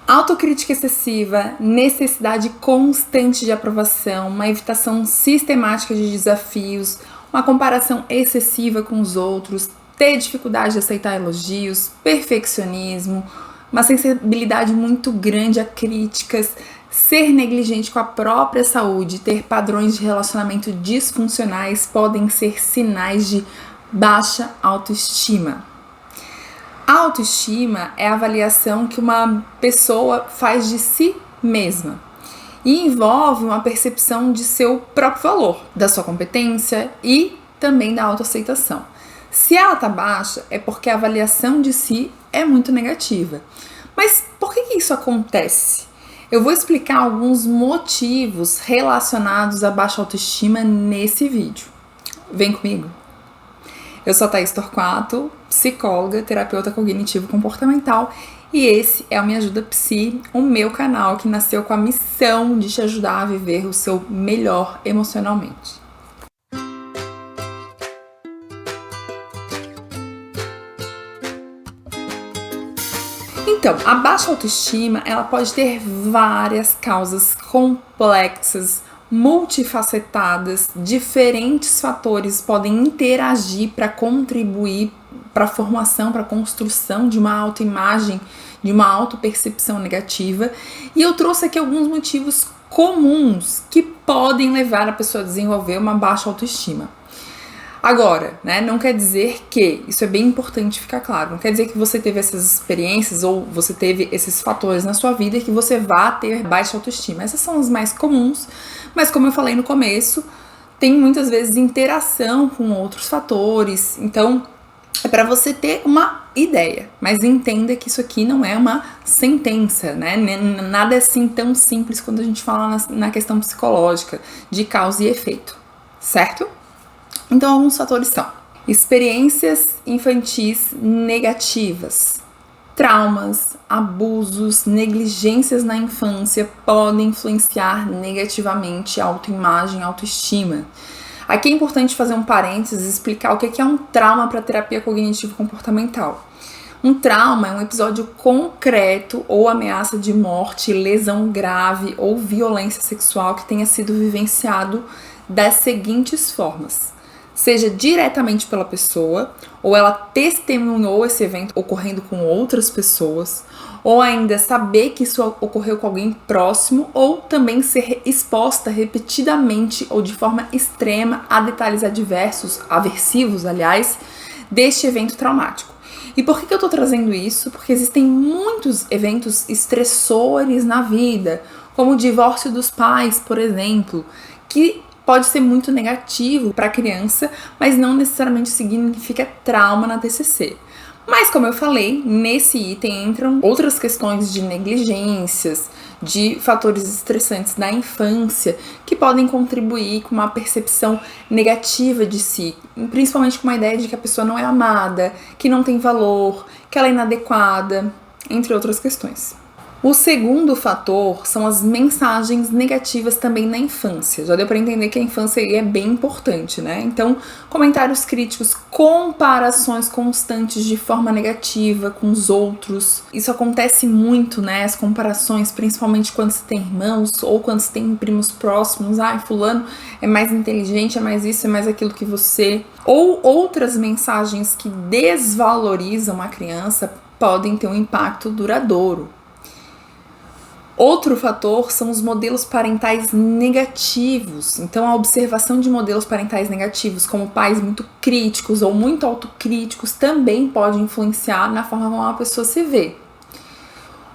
Autocrítica excessiva, necessidade constante de aprovação, uma evitação sistemática de desafios, uma comparação excessiva com os outros, ter dificuldade de aceitar elogios, perfeccionismo, uma sensibilidade muito grande a críticas, ser negligente com a própria saúde, ter padrões de relacionamento disfuncionais podem ser sinais de baixa autoestima. A autoestima é a avaliação que uma pessoa faz de si mesma e envolve uma percepção de seu próprio valor, da sua competência e também da autoaceitação. Se ela está baixa, é porque a avaliação de si é muito negativa. Mas por que isso acontece? Eu vou explicar alguns motivos relacionados à baixa autoestima nesse vídeo. Vem comigo! Eu sou a Thaís Torquato, psicóloga, terapeuta cognitivo-comportamental, e esse é o Me Ajuda Psi, o meu canal que nasceu com a missão de te ajudar a viver o seu melhor emocionalmente. Então, a baixa autoestima, ela pode ter várias causas complexas, multifacetadas, diferentes fatores podem interagir para contribuir para a formação, para a construção de uma autoimagem, de uma autopercepção negativa. E eu trouxe aqui alguns motivos comuns que podem levar a pessoa a desenvolver uma baixa autoestima. Agora, né, não quer dizer que, isso é bem importante ficar claro, não quer dizer que você teve essas experiências ou você teve esses fatores na sua vida e que você vá ter baixa autoestima. Essas são as mais comuns, mas como eu falei no começo, tem muitas vezes interação com outros fatores, então é para você ter uma ideia, mas entenda que isso aqui não é uma sentença, né? Nada é assim tão simples quando a gente fala na questão psicológica de causa e efeito, certo? Então, alguns fatores são experiências infantis negativas, traumas, abusos, negligências na infância podem influenciar negativamente a autoimagem, a autoestima. Aqui é importante fazer um parênteses e explicar o que é um trauma para terapia cognitivo-comportamental. Um trauma é um episódio concreto ou ameaça de morte, lesão grave ou violência sexual que tenha sido vivenciado das seguintes formas: seja diretamente pela pessoa, ou ela testemunhou esse evento ocorrendo com outras pessoas, ou ainda saber que isso ocorreu com alguém próximo, ou também ser exposta repetidamente ou de forma extrema a detalhes aversivos, aliás, deste evento traumático. E por que eu tô trazendo isso? Porque existem muitos eventos estressores na vida, como o divórcio dos pais, por exemplo, que pode ser muito negativo para a criança, mas não necessariamente significa trauma na TCC. Mas, como eu falei, nesse item entram outras questões de negligências, de fatores estressantes da infância, que podem contribuir com uma percepção negativa de si, principalmente com uma ideia de que a pessoa não é amada, que não tem valor, que ela é inadequada, entre outras questões. O segundo fator são as mensagens negativas também na infância. Já deu para entender que a infância é bem importante, né? Então, comentários críticos, comparações constantes de forma negativa com os outros. Isso acontece muito, né? As comparações, principalmente quando se tem irmãos ou quando se tem primos próximos. Ah, fulano é mais inteligente, é mais isso, é mais aquilo que você. Ou outras mensagens que desvalorizam a criança podem ter um impacto duradouro. Outro fator são os modelos parentais negativos. Então, a observação de modelos parentais negativos, como pais muito críticos ou muito autocríticos, também pode influenciar na forma como a pessoa se vê.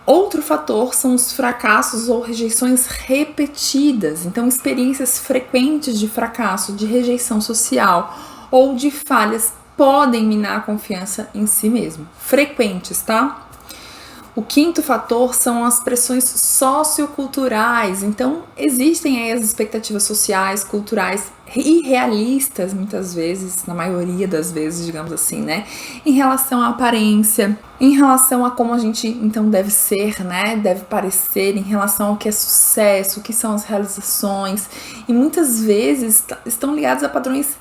Outro fator são os fracassos ou rejeições repetidas. Então, experiências frequentes de fracasso, de rejeição social ou de falhas podem minar a confiança em si mesmo. Frequentes, tá? O quinto fator são as pressões socioculturais. Então, existem aí as expectativas sociais, culturais irrealistas, muitas vezes, na maioria das vezes, digamos assim, né? Em relação à aparência, em relação a como a gente, então, deve ser, né? Deve parecer, em relação ao que é sucesso, o que são as realizações. E muitas vezes estão ligados a padrões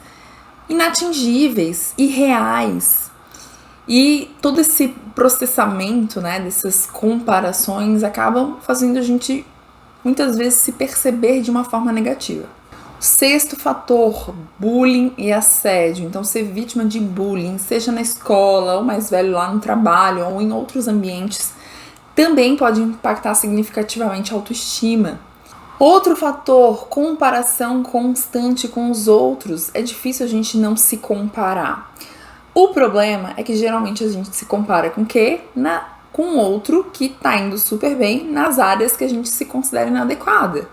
inatingíveis, irreais. E todo esse processamento, né, dessas comparações acabam fazendo a gente muitas vezes se perceber de uma forma negativa. Sexto fator, bullying e assédio. Então, ser vítima de bullying, seja na escola, ou mais velho lá no trabalho, ou em outros ambientes, também pode impactar significativamente a autoestima. Outro fator, comparação constante com os outros. É difícil a gente não se comparar. O problema é que geralmente a gente se compara com o quê? Com outro que tá indo super bem nas áreas que a gente se considera inadequada.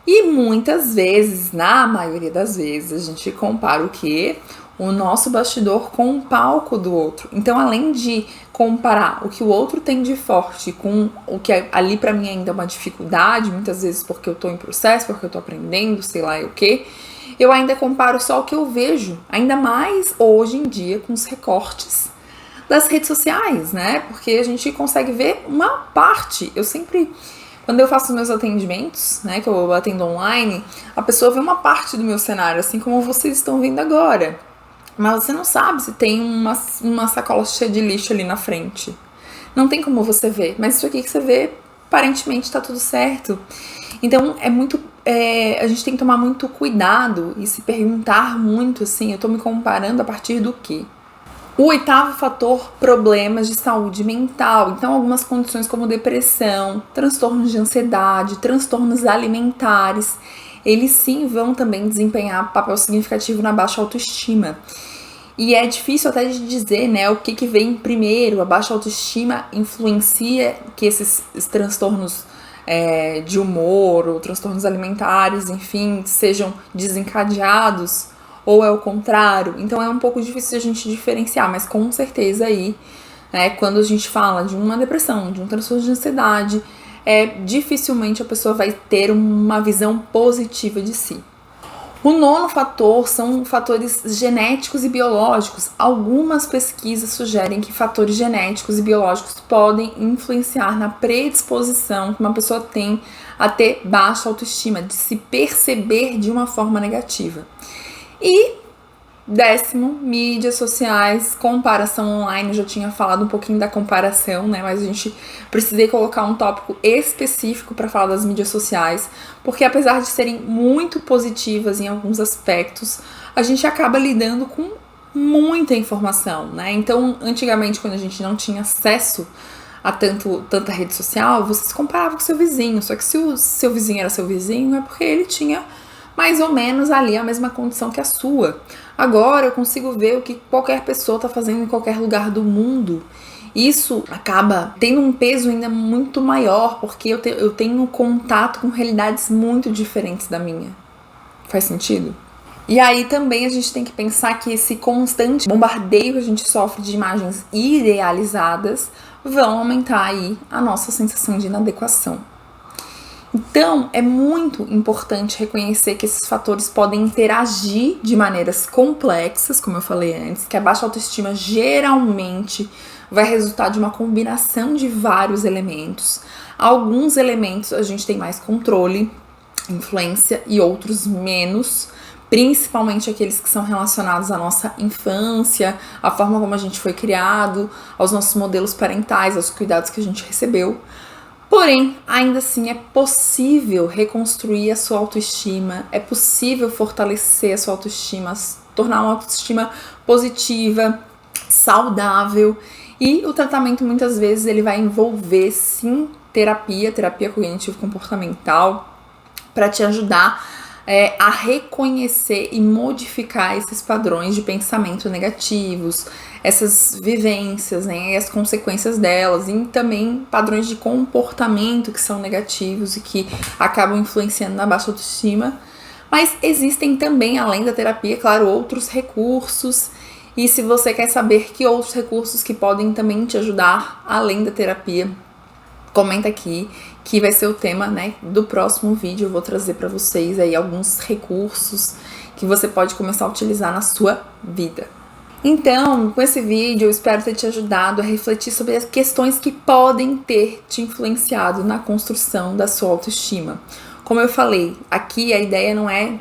E muitas vezes, na maioria das vezes, a gente compara o quê? O nosso bastidor com o palco do outro. Então, além de comparar o que o outro tem de forte com o que ali pra mim ainda é uma dificuldade, muitas vezes porque eu tô em processo, porque eu tô aprendendo, sei lá o quê, eu ainda comparo só o que eu vejo, ainda mais hoje em dia com os recortes das redes sociais, né? Porque a gente consegue ver uma parte. Quando eu faço meus atendimentos, né, que eu atendo online, a pessoa vê uma parte do meu cenário, assim como vocês estão vendo agora. Mas você não sabe se tem uma sacola cheia de lixo ali na frente. Não tem como você ver. Mas isso aqui que você vê, aparentemente tá tudo certo. Então, a gente tem que tomar muito cuidado e se perguntar muito, assim, eu tô me comparando a partir do quê? O oitavo fator, problemas de saúde mental. Então, algumas condições como depressão, transtornos de ansiedade, transtornos alimentares, eles sim vão também desempenhar papel significativo na baixa autoestima. E é difícil até de dizer, né, o que vem primeiro. A baixa autoestima influencia que esses transtornos de humor ou transtornos alimentares, enfim, sejam desencadeados, ou é o contrário. Então é um pouco difícil a gente diferenciar, mas com certeza aí, quando a gente fala de uma depressão, de um transtorno de ansiedade, dificilmente a pessoa vai ter uma visão positiva de si. O nono fator são fatores genéticos e biológicos. Algumas pesquisas sugerem que fatores genéticos e biológicos podem influenciar na predisposição que uma pessoa tem a ter baixa autoestima, de se perceber de uma forma negativa. E décimo, mídias sociais, comparação online. Eu já tinha falado um pouquinho da comparação, né? Mas a gente precisei colocar um tópico específico para falar das mídias sociais, porque apesar de serem muito positivas em alguns aspectos, a gente acaba lidando com muita informação, né? Então, antigamente, quando a gente não tinha acesso a tanta rede social, você se comparava com seu vizinho. Só que se o seu vizinho era seu vizinho, é porque ele tinha mais ou menos ali a mesma condição que a sua. Agora eu consigo ver o que qualquer pessoa está fazendo em qualquer lugar do mundo. Isso acaba tendo um peso ainda muito maior, porque eu tenho contato com realidades muito diferentes da minha. Faz sentido? E aí também a gente tem que pensar que esse constante bombardeio que a gente sofre de imagens idealizadas vão aumentar aí a nossa sensação de inadequação. Então, é muito importante reconhecer que esses fatores podem interagir de maneiras complexas, como eu falei antes, que a baixa autoestima geralmente vai resultar de uma combinação de vários elementos. Alguns elementos a gente tem mais controle, influência, e outros menos, principalmente aqueles que são relacionados à nossa infância, à forma como a gente foi criado, aos nossos modelos parentais, aos cuidados que a gente recebeu. Porém, ainda assim é possível reconstruir a sua autoestima, é possível fortalecer a sua autoestima, tornar uma autoestima positiva, saudável, e o tratamento muitas vezes ele vai envolver sim terapia cognitivo-comportamental, para te ajudar a reconhecer e modificar esses padrões de pensamento negativos, essas vivências, né, e as consequências delas, e também padrões de comportamento que são negativos e que acabam influenciando na baixa autoestima. Mas existem também, além da terapia, claro, outros recursos. E se você quer saber que outros recursos que podem também te ajudar, além da terapia, comenta aqui, que vai ser o tema, né, do próximo vídeo. Eu vou trazer para vocês aí alguns recursos que você pode começar a utilizar na sua vida. Então, com esse vídeo, eu espero ter te ajudado a refletir sobre as questões que podem ter te influenciado na construção da sua autoestima. Como eu falei, aqui a ideia não é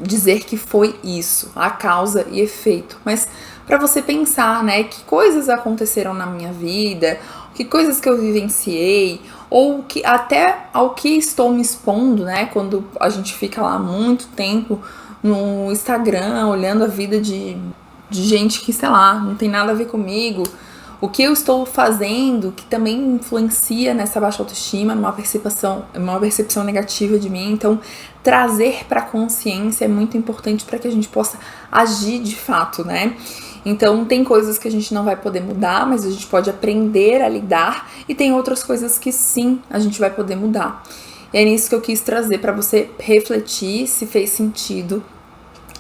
dizer que foi isso, a causa e efeito, mas para você pensar, né, que coisas aconteceram na minha vida, que coisas que eu vivenciei, ou que até ao que estou me expondo, né, quando a gente fica lá muito tempo no Instagram, olhando a vida de gente que, sei lá, não tem nada a ver comigo, o que eu estou fazendo que também influencia nessa baixa autoestima, numa percepção negativa de mim. Então, trazer para a consciência é muito importante para que a gente possa agir de fato, né? Então, tem coisas que a gente não vai poder mudar, mas a gente pode aprender a lidar, e tem outras coisas que sim, a gente vai poder mudar. E é nisso que eu quis trazer para você refletir se fez sentido.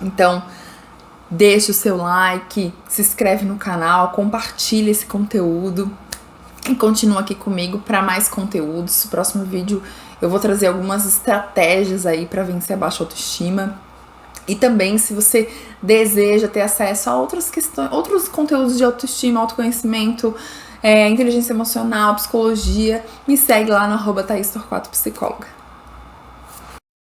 Então, deixa o seu like, se inscreve no canal, compartilha esse conteúdo e continua aqui comigo para mais conteúdos. No próximo vídeo eu vou trazer algumas estratégias aí para vencer a baixa autoestima. E também, se você deseja ter acesso a outras questões, outros conteúdos de autoestima, autoconhecimento, inteligência emocional, psicologia, me segue lá no @ThaisTorquato Psicóloga.